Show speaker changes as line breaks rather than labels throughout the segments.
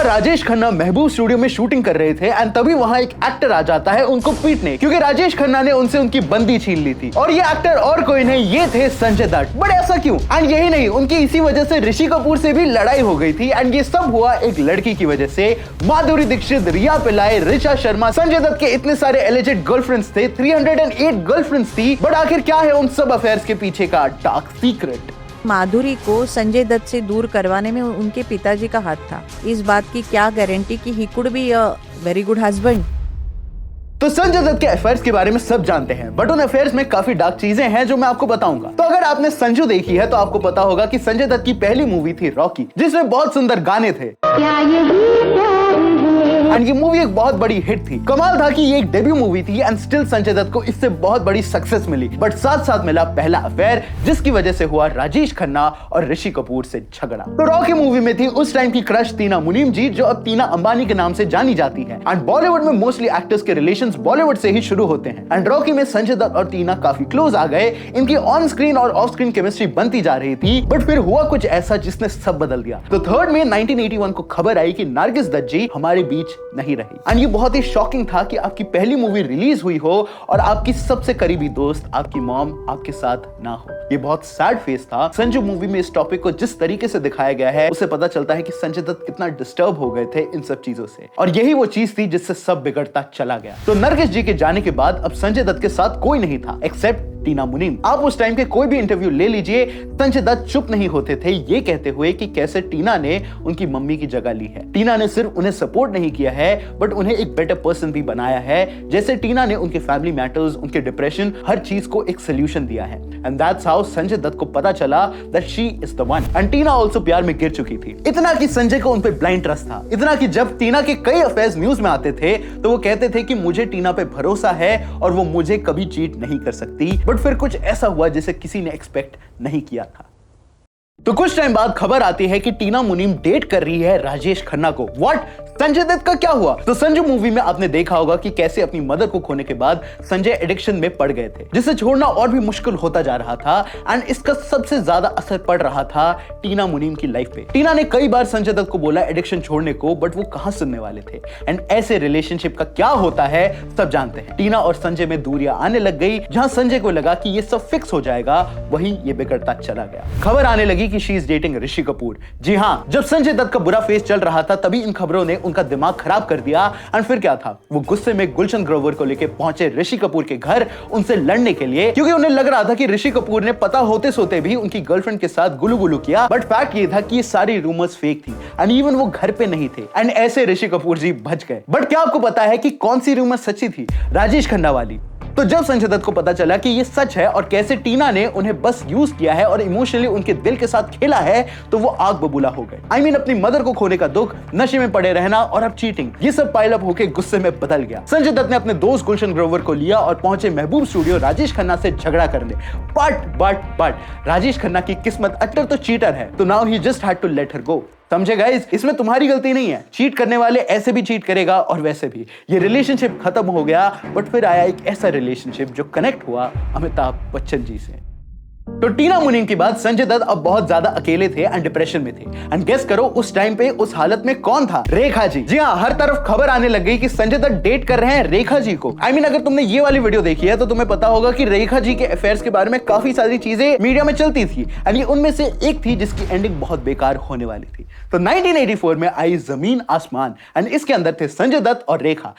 राजेश खन्ना महबूब studio में shooting कर रहे थे एंड तभी वहां एक एक्टर आ जाता है उनको पीटने, क्योंकि राजेश खन्ना ने उनसे उनकी बंदी छीन ली थी। और ये एक्टर और कोई नहीं, ये थे संजय दत्त। बट ऐसा क्यों? एंड यही नहीं, उनकी इसी वजह से ऋषि कपूर से भी लड़ाई हो गई थी एंड ये सब हुआ एक लड़की की वजह से। माधुरी दीक्षित, रिया पिल्लाई, ऋचा शर्मा, संजय दत्त के इतने सारे एलिजेड गर्लफ्रेंड्स थे, 308 गर्लफ्रेंड्स थी। बट आखिर क्या है उन सब अफेयर्स के पीछे का डार्क सीक्रेट?
माधुरी को संजय दत्त से दूर करवाने में उनके पिताजी का हाथ था। इस बात की क्या गारंटी कि he could be a very good husband?
तो संजय दत्त के अफेयर्स के बारे में सब जानते हैं, बट उन अफेयर्स में काफी डार्क चीजें हैं जो मैं आपको बताऊंगा। तो अगर आपने संजू देखी है तो आपको पता होगा कि संजय दत्त की पहली मूवी थी रॉकी, जिसमें बहुत सुंदर गाने थे। एंड ये मूवी एक बहुत बड़ी हिट थी। कमाल था कि ये एक डेब्यू मूवी थी एंड स्टिल संजय दत्त को इससे बहुत बड़ी सक्सेस मिली। बट साथ साथ मिला पहला अफेयर, जिसकी वजह से हुआ राजेश खन्ना और ऋषि कपूर से झगड़ा। तो रॉकी मूवी में थी उस टाइम की क्रश टीना मुनीम जी, जो अब टीना अंबानी के नाम से जानी जाती है। एंड बॉलीवुड में मोस्टली एक्टर्स के रिलेशंस बॉलीवुड से ही शुरू होते हैं। एंड रॉकी में संजय दत्त और टीना काफी क्लोज आ गए, इनकी ऑन स्क्रीन और ऑफ स्क्रीन केमिस्ट्री बनती जा रही थी। बट फिर हुआ कुछ ऐसा जिसने सब बदल दिया। तो 3 मई 1981 को खबर आई कि नरगिस दत्त जी हमारे बीच नहीं रही। एंड ये बहुत ही शॉकिंग था कि आपकी पहली मूवी रिलीज हुई हो और आपकी सबसे करीबी दोस्त, आपकी मॉम, आपके साथ ना हो। ये बहुत सैड फेस था। संजू मूवी में इस टॉपिक को जिस तरीके से दिखाया गया है, उससे पता चलता है कि संजय दत्त कितना डिस्टर्ब हो गए थे इन सब चीजों से। और यही वो चीज थी जिससे सब बिगड़ता चला गया। तो नरगिस जी के जाने के बाद अब संजय दत्त के साथ कोई नहीं था एक्सेप्ट टीना मुनीम। आप उस टाइम के कोई भी इंटरव्यू ले लीजिए, संजय दत्त चुप नहीं होते थे, ये कहते हुए कि कैसे टीना ने उनकी मम्मी की जगह ली है। टीना ने सिर्फ उन्हें सपोर्ट नहीं किया है, बट उन्हें एक बेटर पर्सन भी बनाया है। जैसे टीना ने उनके फैमिली मैटर्स, उनके डिप्रेशन, हर चीज को एक सोल्यूशन दिया है। And that's how Sanjay Dutt को पता चला that she is the one. And Tina also प्यार में गिर चुकी थी। इतना कि संजय को उन पे ब्लाइंड ट्रस्ट था, इतना कि जब टीना के कई अफेयर्स न्यूज में आते थे तो वो कहते थे कि मुझे टीना पे भरोसा है और वो मुझे कभी चीट नहीं कर सकती। बट फिर कुछ ऐसा हुआ जिसे किसी ने एक्सपेक्ट नहीं किया था। तो कुछ टाइम बाद खबर आती है कि टीना मुनीम डेट कर रही है राजेश खन्ना को। व्हाट? संजय दत्त का क्या हुआ? तो संजू मूवी में आपने देखा होगा कि कैसे अपनी मदर को खोने के बाद संजय एडिक्शन में पड़ गए थे, जिसे छोड़ना और भी मुश्किल होता जा रहा था। एंड इसका सबसे ज्यादा असर पड़ रहा था टीना मुनीम की लाइफ पे। टीना ने कई बार संजय दत्त को बोला एडिक्शन छोड़ने को, बट वो कहां सुनने वाले थे। एंड ऐसे रिलेशनशिप का क्या होता है सब जानते हैं। टीना और संजय में दूरियां आने लग गई। जहां संजय को लगा कि ये सब फिक्स हो जाएगा, वहीं ये बिगड़ता चला गया। खबर आने लगी कि she is dating Rishi Kapoor. जी हां, जब संजय दत्त का बुरा फेस चल रहा था तभी इन खबरों ने उनका दिमाग खराब कर दिया। एंड फिर क्या था, वो गुस्से में गुलशन ग्रोवर को लेकर पहुंचे ऋषि कपूर के घर उनसे लड़ने के लिए, क्योंकि उन्हें लग रहा था कि ऋषि कपूर ने पता होते सोते भी उनकी गर्लफ्रेंड के साथ गुलू गुलू किया। बट फैक्ट ये था कि ये सारी रूमर्स फेक थी एंड इवन वो घर पे नहीं थे। एंड ऐसे ऋषि कपूर जी बच गए। बट क्या आपको पता है कि कौन सी रूमर सच्ची थी? राजेश खन्ना वाली। तो जब संजय दत्त को पता चला कि ये सच है और कैसे टीना ने उन्हें बस यूज किया है और इमोशनली उनके दिल के साथ खेला है, तो वो आग बबूला हो गए। I mean, अपनी मदर को खोने का दुख, नशे में पड़े रहना और अब चीटिंग, ये सब पाइल अप होकर गुस्से में बदल गया। संजय दत्त ने अपने दोस्त गुलशन ग्रोवर को लिया और पहुंचे महबूब स्टूडियो राजेश खन्ना से झगड़ा करने। बट राजेश खन्ना की किस्मत, एक्टर तो चीटर है, तो now he just had to let her go. समझे गाइस? इसमें तुम्हारी गलती नहीं है। चीट करने वाले ऐसे भी चीट करेगा और वैसे भी। ये रिलेशनशिप खत्म हो गया, बट फिर आया एक ऐसा रिलेशनशिप जो कनेक्ट हुआ अमिताभ बच्चन जी से। तो टीना मुनीम के बाद संजय दत्त अब बहुत ज्यादा अकेले थे एंड डिप्रेशन में थे। एंड गेस करो उस टाइम पे उस हालत में कौन था? रेखा जी। जी हाँ, हर तरफ खबर आने लग गई कि संजय दत्त डेट कर रहे हैं रेखा जी को। I mean, अगर तुमने ये वाली वीडियो देखी है तो तुम्हें पता होगा कि रेखा जी के अफेयर्स के बारे में काफी सारी चीजें मीडिया में चलती थी। एंड ये उनमें से एक थी जिसकी एंडिंग बहुत बेकार होने वाली थी। तो 1984 में आई जमीन आसमान एंड इसके अंदर थे संजय दत्त और रेखा।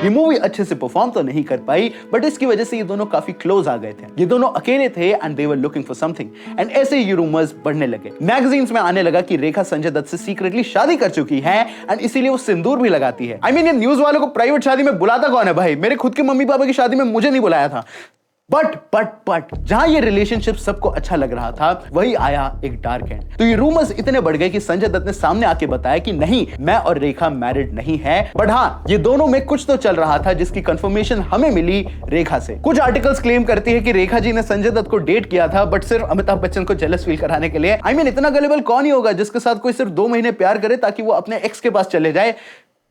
ये मूवी अच्छे से परफॉर्म तो नहीं कर पाई, बट इसकी वजह से ये दोनों काफी क्लोज आ गए थे। ये दोनों अकेले थे and they were looking for something. And ऐसे ये रूमर्स बढ़ने लगे। मैगजीन्स में आने लगा कि रेखा संजय दत्त से सीक्रेटली शादी कर चुकी है एंड इसीलिए वो सिंदूर भी लगाती है। I mean, ये न्यूज वालों को प्राइवेट शादी में बुलाता कौन है भाई? मेरे खुद के मम्मी पापा की शादी में मुझे नहीं बुलाया था। बट जहां ये रिलेशनशिप सबको अच्छा लग रहा था, वही आया एक डार्क एंड। तो ये रूमर्स इतने बढ़ गए कि संजय दत्त ने सामने आके बताया कि नहीं, मैं और रेखा मैरिड नहीं है। बट हाँ, ये दोनों में कुछ तो चल रहा था जिसकी कंफर्मेशन हमें मिली रेखा से। कुछ आर्टिकल्स क्लेम करती है कि रेखा जी ने संजय दत्त को डेट किया था, बट सिर्फ अमिताभ बच्चन को जेलस फील कराने के लिए। I mean, इतना गलेबल कौन ही होगा जिसके साथ कोई सिर्फ 2 महीने प्यार करे ताकि वो अपने एक्स के पास चले जाए।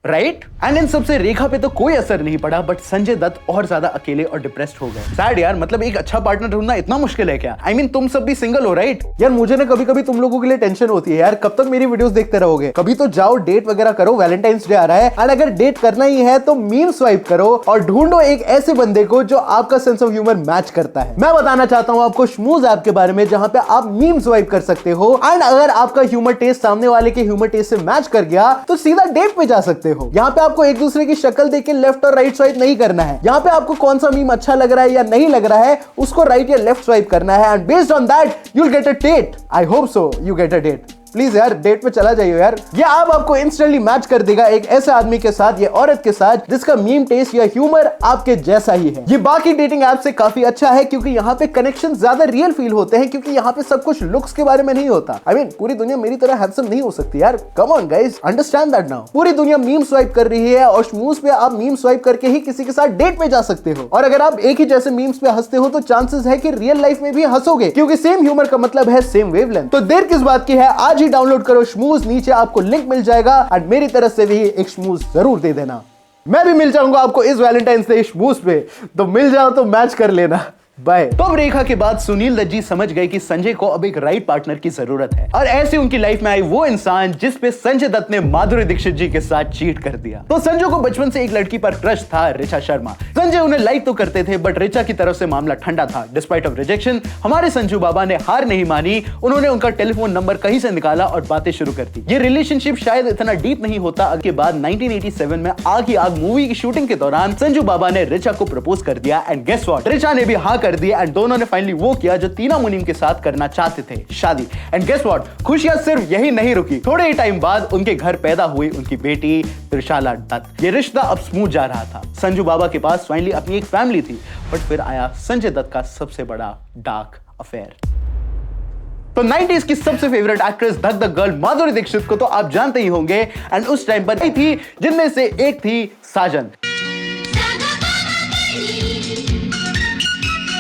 राइट? एंड इन सबसे रेखा पे तो कोई असर नहीं पड़ा, बट संजय दत्त और ज्यादा अकेले और डिप्रेस्ड हो गए। सैड यार, मतलब एक अच्छा पार्टनर ढूंढना इतना मुश्किल है क्या? I mean, तुम सब भी सिंगल हो, राइट? यार मुझे ना कभी कभी तुम लोगों के लिए टेंशन होती है यार, कब तक मेरी वीडियोस देखते रहोगे? कभी तो जाओ डेट वगैरह करो, वैलेंटाइंस डे आ रहा है, एंड अगर डेट करना ही है तो मीम स्वाइप करो और ढूंढो एक ऐसे बंदे को जो आपका सेंस ऑफ ह्यूमर मैच करता है। मैं बताना चाहता हूं आपको शमूज ऐप के बारे में, जहां पे आप मीम स्वाइप कर सकते हो, एंड अगर आपका ह्यूमर टेस्ट सामने वाले के ह्यूमर टेस्ट से मैच कर गया तो सीधा डेट पे जा सकते हो। यहाँ पे आपको एक दूसरे की शक्ल देख के लेफ्ट और राइट स्वाइप नहीं करना है। यहाँ पे आपको कौन सा मीम अच्छा लग रहा है या नहीं लग रहा है उसको राइट या लेफ्ट स्वाइप करना है, and based on that you will get a date. I hope so you get a date. Please यार डेट पे चला जाइए यार। ये ऐप आपको इंस्टेंटली मैच कर देगा एक ऐसे आदमी के साथ या औरत के साथ जिसका मीम टेस्ट या ह्यूमर आपके जैसा ही है। ये बाकी डेटिंग ऐप से काफी अच्छा है क्योंकि यहाँ पे कनेक्शन ज्यादा रियल फील होते हैं, क्योंकि यहाँ पे सब कुछ लुक्स के बारे में नहीं होता। I mean, पूरी दुनिया मेरी तरह हैंडसम नहीं हो सकती यार। Come on guys, understand that now. पूरी दुनिया मीम स्वाइप कर रही है और शमूज पे आप मीम स्वाइप करके ही किसी के साथ डेट पे जा सकते हो। और अगर आप एक ही जैसे मीम्स पे हंसते हो तो चांसेस है कि रियल लाइफ में भी हंसोगे, क्योंकि सेम ह्यूमर का मतलब है सेम वेवलेंथ। तो देर किस बात की है, आज ही डाउनलोड करो शमूज, नीचे आपको लिंक मिल जाएगा, और मेरी तरफ से भी एक शमूज जरूर दे देना। मैं भी मिल जाऊंगा आपको इस वैलेंटाइंस डे शमूज पे, तो मिल जाओ तो मैच कर लेना। बाय। तो अब रेखा के बाद सुनील दत्त जी समझ गए कि संजय को अब एक राइट पार्टनर की जरूरत है, और ऐसे उनकी लाइफ में आई वो इंसान जिस पे संजय दत्त ने माधुरी दीक्षित जी के साथ चीट कर दिया। तो संजय को बचपन से एक लड़की पर क्रश था, ऋचा शर्मा। संजय उन्हें लाइक तो करते थे, बट ऋचा की तरफ से मामला ठंडा था। डिस्पाइट ऑफ रिजेक्शन हमारे संजू बाबा ने हार नहीं मानी, उन्होंने उनका टेलीफोन नंबर कहीं से निकाला और बातें शुरू कर दी। ये रिलेशनशिप शायद इतना डीप नहीं होता। के बाद 1987 में आग ही आग मूवी की शूटिंग के दौरान संजू बाबा ने ऋचा को प्रपोज कर दिया, एंड गेस व्हाट, ऋचा ने भी हाँ कर दिया, एंड दोनों ने फाइनली वो किया जो तीना मुनीम के साथ करना चाहते थे, शादी। एंड गेस व्हाट, खुशियां सिर्फ यही नहीं रुकी। थोड़े ही टाइम बाद उनके घर पैदा हुई उनकी बेटी त्रिशाला दत्त। ये रिश्ता अब स्मूथ जा रहा था। संजू बाबा के पास फाइनली अपनी एक फैमिली थी, बट फिर आया संजय दत्त का सबसे बड़ा डार्क अफेयर। तो 90s की सबसे फेवरेट एक्ट्रेस धक धक गर्ल माधुरी दीक्षित को तो आप जानते ही होंगे, एंड उस टाइम पर थी जिनमें से एक थी साजन।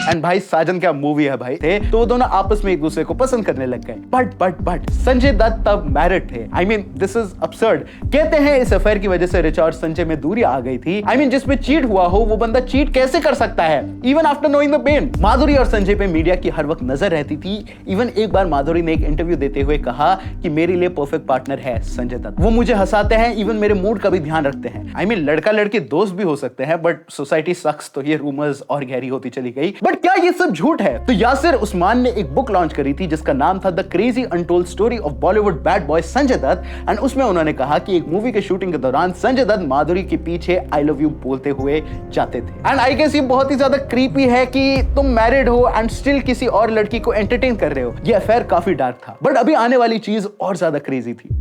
एंड भाई साजन क्या मूवी है भाई, थे तो वो दोनों आपस में एक दूसरे को पसंद करने लग गए। बट संजय दत्त तब मैरिड थे। आई मीन दिस इज अब्सर्ड। कहते हैं इस अफेयर की वजह से ऋचा और संजय में दूरी आ गई थी। आई मीन जिसमें चीट हुआ हो वो बंदा चीट कैसे कर सकता है, even after knowing the pain. Madhuri और संजय पे मीडिया की हर वक्त नजर रहती थी। इवन एक बार माधुरी ने एक इंटरव्यू देते हुए कहा कि मेरे लिए परफेक्ट पार्टनर है संजय दत्त, वो मुझे हंसाते हैं, इवन मेरे मूड का भी ध्यान रखते हैं। आई मीन लड़का लड़की दोस्त भी हो सकते हैं, बट सोसाइटी सक्स, तो ये रूमर्स और गहरी होती चली गई। बट क्या ये सब झूठ है? तो यासिर उस्मान ने एक बुक लॉन्च करी थी जिसका नाम था the crazy untold story of Bollywood bad boy Sanjay Dutt, and उसमें उन्होंने कहा कि एक मूवी के शूटिंग के दौरान संजय दत्त माधुरी के पीछे आई लव यू बोलते हुए जाते थे। एंड आई गेस ये बहुत ही ज्यादा क्रीपी है कि तुम मैरिड हो एंड स्टिल किसी और लड़की को एंटरटेन कर रहे हो। ये अफेयर काफी डार्क था, बट अभी आने वाली चीज और ज्यादा क्रेजी थी।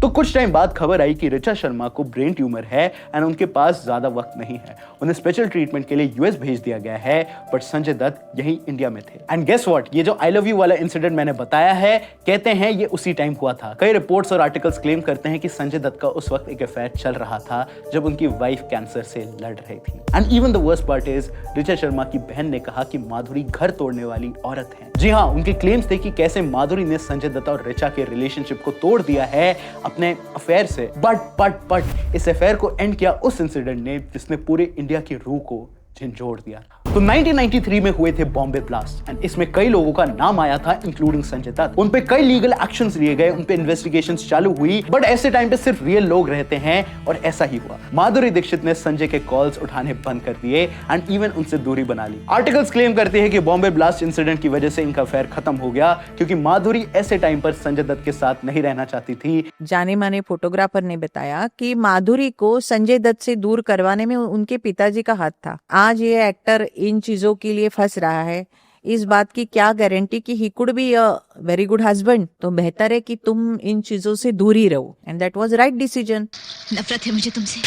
तो कुछ टाइम बाद खबर आई कि ऋचा शर्मा को ब्रेन ट्यूमर है एंड उनके पास ज्यादा वक्त नहीं है। उन्हें स्पेशल ट्रीटमेंट के लिए यूएस भेज दिया गया है, बट संजय दत्त यहीं इंडिया में थे। एंड गेस व्हाट, ये जो आई लव यू वाला इंसिडेंट मैंने बताया है, कहते हैं ये उसी टाइम हुआ था। कई रिपोर्ट्स और आर्टिकल्स क्लेम करते हैं कि संजय दत्त का उस वक्त एक अफेयर चल रहा था जब उनकी वाइफ कैंसर से लड़ रही थी। And even the worst part is, Richa Sharma की बहन ने कहा कि माधुरी घर तोड़ने वाली औरत है। जी हाँ, उनके क्लेम्स थे कि कैसे माधुरी ने संजय दत्त और ऋचा के रिलेशनशिप को तोड़ दिया है अपने अफेयर से। बट इस अफेयर को एंड किया उस इंसिडेंट ने जिसने पूरे इंडिया की रूह को झंझोड़ दिया था। तो 1993 में हुए थे बॉम्बे ब्लास्ट, एंड इसमें कई लोगों का नाम आया था इंक्लूडिंग संजय दत्त। उन पे कई लीगल एक्शंस लिए गए, उन पे इन्वेस्टिगेशंस चालू हुई, बट ऐसे टाइम पे सिर्फ रियल लोग रहते हैं, और ऐसा ही हुआ। माधुरी दीक्षित ने संजय के कॉल्स उठाने बंद कर दिए एंड इवन उनसे दूरी बना ली। आर्टिकल्स क्लेम करते हैं कि बॉम्बे ब्लास्ट इंसिडेंट की वजह से इनका अफेयर खत्म हो गया, क्योंकि माधुरी ऐसे टाइम पर संजय दत्त के साथ नहीं रहना चाहती थी।
जाने माने फोटोग्राफर ने बताया कि माधुरी को संजय दत्त से दूर करवाने में उनके पिताजी का हाथ था। आज ये एक्टर इन चीजों के लिए फंस रहा है, इस बात की क्या गारंटी कि he could be a very good husband. तो बेहतर है कि तुम इन चीजों से दूर ही रहो, and that was right decision.
नफरत है मुझे तुमसे।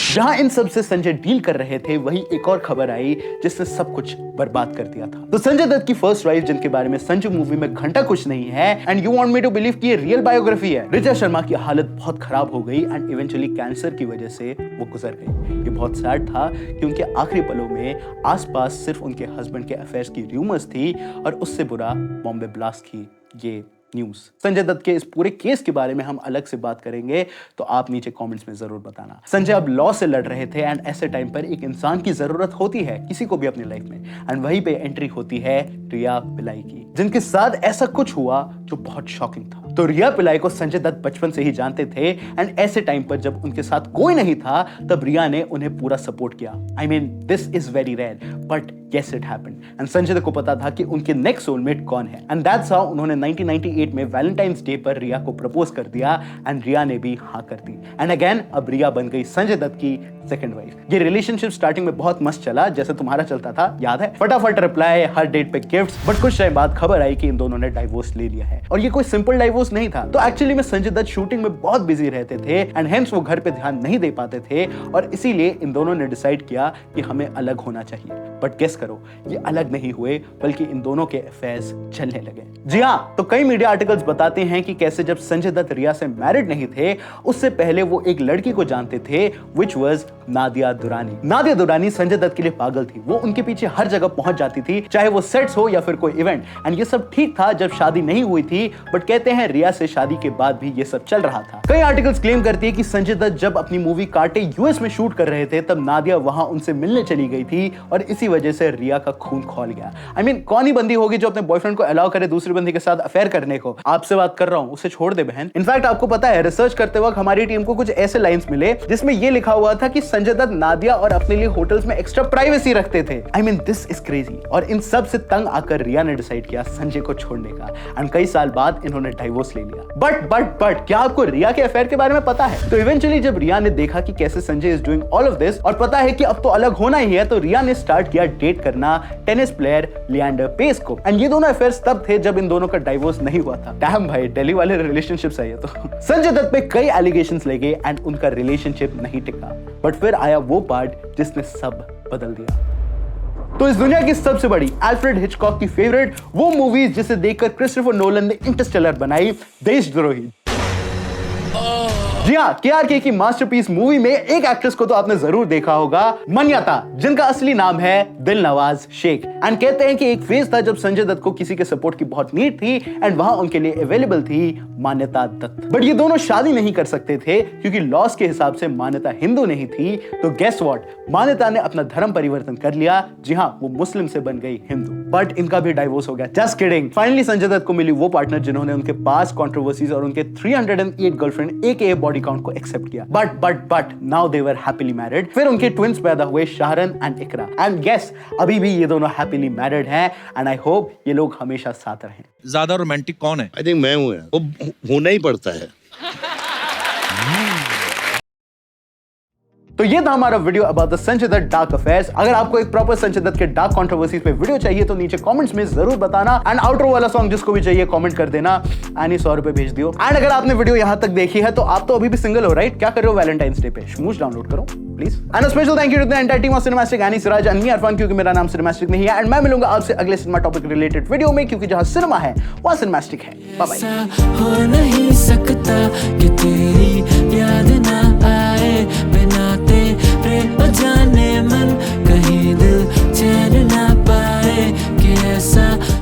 जहां इन सब से संजय डील कर रहे थे, वहीं एक और खबर आई जिसने सब कुछ बर्बाद कर दिया था। तो संजय दत्त की फर्स्ट वाइफ, जिनके बारे में संजू मूवी में घंटा कुछ नहीं है, and you want me to believe कि ये रियल बायोग्राफी है, ऋचा शर्मा की हालत बहुत खराब हो गई एंड इवेंचुअली कैंसर की वजह से वो गुजर गई। ये बहुत सैड था कि उनके आखिरी पलों में आसपास सिर्फ उनके हस्बैंड के अफेयर्स की रूमर्स थी, और उससे बुरा बॉम्बे ब्लास्ट की ये न्यूज। संजय दत्त के इस पूरे केस के बारे में हम अलग से बात करेंगे, तो आप नीचे कमेंट्स में जरूर बताना। संजय अब लॉ से लड़ रहे थे एंड ऐसे टाइम पर एक इंसान की जरूरत होती है किसी को भी अपनी लाइफ में, एंड वहीं पे एंट्री होती है रिया पिल्लाई की, जिनके साथ ऐसा कुछ हुआ जो बहुत शॉकिंग था। तो रिया पिल्लाई को संजय दत्त बचपन से ही जानते थे एंड ऐसे टाइम पर जब उनके साथ कोई नहीं था तब रिया ने उन्हें पूरा सपोर्ट किया। I mean this is very rare but yes it happened, and Sanjay Dutt को पता था कि उनके नेक्स्ट सोलमेट कौन है, एंड दैट्स हाउ उन्होंने 1998 में वैलेंटाइंस डे पर रिया को प्रपोज कर दिया एंड रिया ने भी हाँ कर दी। एंड अगेन अब रिया बन गई संजय दत्त की सेकंड वाइफ। ये रिलेशनशिप स्टार्टिंग में बहुत मस्त चला, जैसे तुम्हारा चलता था, याद है, फटाफट रिप्लाई, हर डेट पे गिफ्ट्स, बट कुछ टाइम बाद खबर आई कि इन दोनों ने डाइवोर्स ले लिया है। और ये कोई सिंपल डाइवोर्स नहीं था। तो एक्चुअली में संजय दत्त शूटिंग में बहुत बिजी रहते थे एंड हेंस वो घर पे ध्यान नहीं दे पाते थे, और इसीलिए इन दोनों ने डिसाइड किया कि हमें अलग होना चाहिए। बट गेस करो, ये अलग नहीं हुए बल्कि इन दोनों के अफेयर्स चलने लगे। जी हाँ, तो कई मीडिया आर्टिकल्स बताते हैं कि कैसे जब संजय दत्त रिया से मैरिड नहीं थे उससे पहले वो एक लड़की को जानते थे, विच वाज नादिया दुरानी। नादिया दुरानी संजय दत्त के लिए पागल थी। वो उनके पीछे हर जगह पहुंच जाती थी, चाहे वो सेट्स हो या फिर कोई इवेंट, एंड ये सब ठीक था जब शादी नहीं हुई थी, बट कहते हैं रिया से शादी के बाद भी ये सब चल रहा था। कई आर्टिकल्स क्लेम करती है कि संजय दत्त जब अपनी मूवी कांटे यूएस में शूट कर रहे थे तब नादिया वहां उनसे मिलने चली गई थी और इसी वजह से रिया का खून खौल गया। आई मीन कौन ही बंदी होगी जो अपने बॉयफ्रेंड को अलाउ करे दूसरी बंदी के साथ अफेयर करने को। आपसे बात कर रहा हूं, उसे छोड़ दे बहन। इनफैक्ट आपको पता है, रिसर्च करते वक्त हमारी टीम को कुछ ऐसे लाइंस मिले जिसमें ये लिखा हुआ था कि संजय दत्त नादिया और अपने लिए होटल्स में एक्स्ट्रा प्राइवेसी रखते थे। आई मीन दिस इज क्रेजी। और इन सब से तंग आकर रिया ने डिसाइड किया संजय को छोड़ने का, एंड कई साल बाद इन्होंने डाइवोर्स ले लिया। बट क्या आपको रिया के अफेयर के बारे में पता है? तो इवेंचुअली जब रिया ने देखा कि कैसे Sanjay is doing all of this और पता है कि अब तो अलग होना ही है, तो रिया ने स्टार्ट किया डेट करना टेनिस प्लेयर लिएंडर पेस को। एंड ये दोनों अफेयर्स तब थे जब इन दोनों का डाइवोर्स नहीं हुआ था। डैम भाई, दिल्ली वाले रिलेशनशिप्स है ये तो। संजय दत्त पे कई एलिगेशंस लगे एंड उनका रिलेशनशिप नहीं टिका, बट फिर आया वो पार्ट जिसने सब बदल दिया। तो इस दुनिया की सबसे बड़ी अल्फ्रेड हिचकॉक की फेवरेट वो मूवीज जिसे देखकर क्रिस्टोफर नोलन ने इंटरस्टेलर बनाई, देशद्रोही। जी हाँ, केआरके की मास्टरपीस मूवी में एक एक्ट्रेस को तो आपने जरूर देखा होगा, मान्यता, जिनका असली नाम है दिलनवाज शेख। एंड कहते हैं कि एक फेज था जब संजय दत्त को किसी के सपोर्ट की बहुत नीड थी एंड वहां उनके लिए अवेलेबल थी मान्यता दत्त। बट ये दोनों शादी नहीं कर सकते थे क्योंकि लॉस के हिसाब से मान्यता हिंदू नहीं थी। तो गेस व्हाट, मान्यता ने अपना धर्म परिवर्तन कर लिया। जी हाँ, वो मुस्लिम से बन गई हिंदू। बट इनका भी डाइवोर्स हो गया। Just kidding. Finally Sanjay Dutt को मिली वो पार्टनर जिन्होंने उनके पास कंट्रोवर्सीज और उनके 308 गर्लफ्रेंड एके बॉडी काउंट को एक्सेप्ट किया। But now they were happily married. फिर उनके ट्विंस पैदा हुए, शाहरन एंड इकरा। एंड गेस, अभी भी ये दोनों हैप्पीली मैरिड हैं एंड आई होप ये लोग हमेशा साथ रहें।
ज्यादा रोमांटिक कौन है?
आई थिंक मैं हूं यार, वो होना ही पड़ता है।
तो ये था हमारा video about the Sanjay Dutt dark affairs. अगर आपको एक प्रॉपर संजय दत्त के डार्क कंट्रोवर्सीज पे वीडियो चाहिए तो नीचे कमेंट्स में जरूर बताना, एंड आउटरो वाला सॉन्ग जिसको भी चाहिए कमेंट कर देना, एंड 100 रुपए भेज दियो। एंड अगर आपने वीडियो यहां तक देखी है तो आप तो अभी भी सिंगल हो, राइट? क्या कर रहे हो वैलेंटाइंस डे पे? स्मूच डाउनलोड करो please. And special thank you to the entire team of Cinemastic, Annie Siraj, and me Irfan, क्योंकि मेरा नाम सिनेमैस्टिक नहीं है। एंड मैं मिलूंगा आपसे अगले सिनेमा टॉपिक रिलेटेड वीडियो में, क्योंकि जहां सिनेमा है वहां सिनेमैस्टिक है। Bye bye.
हो नहीं सकता कि तेरी याद ना आए।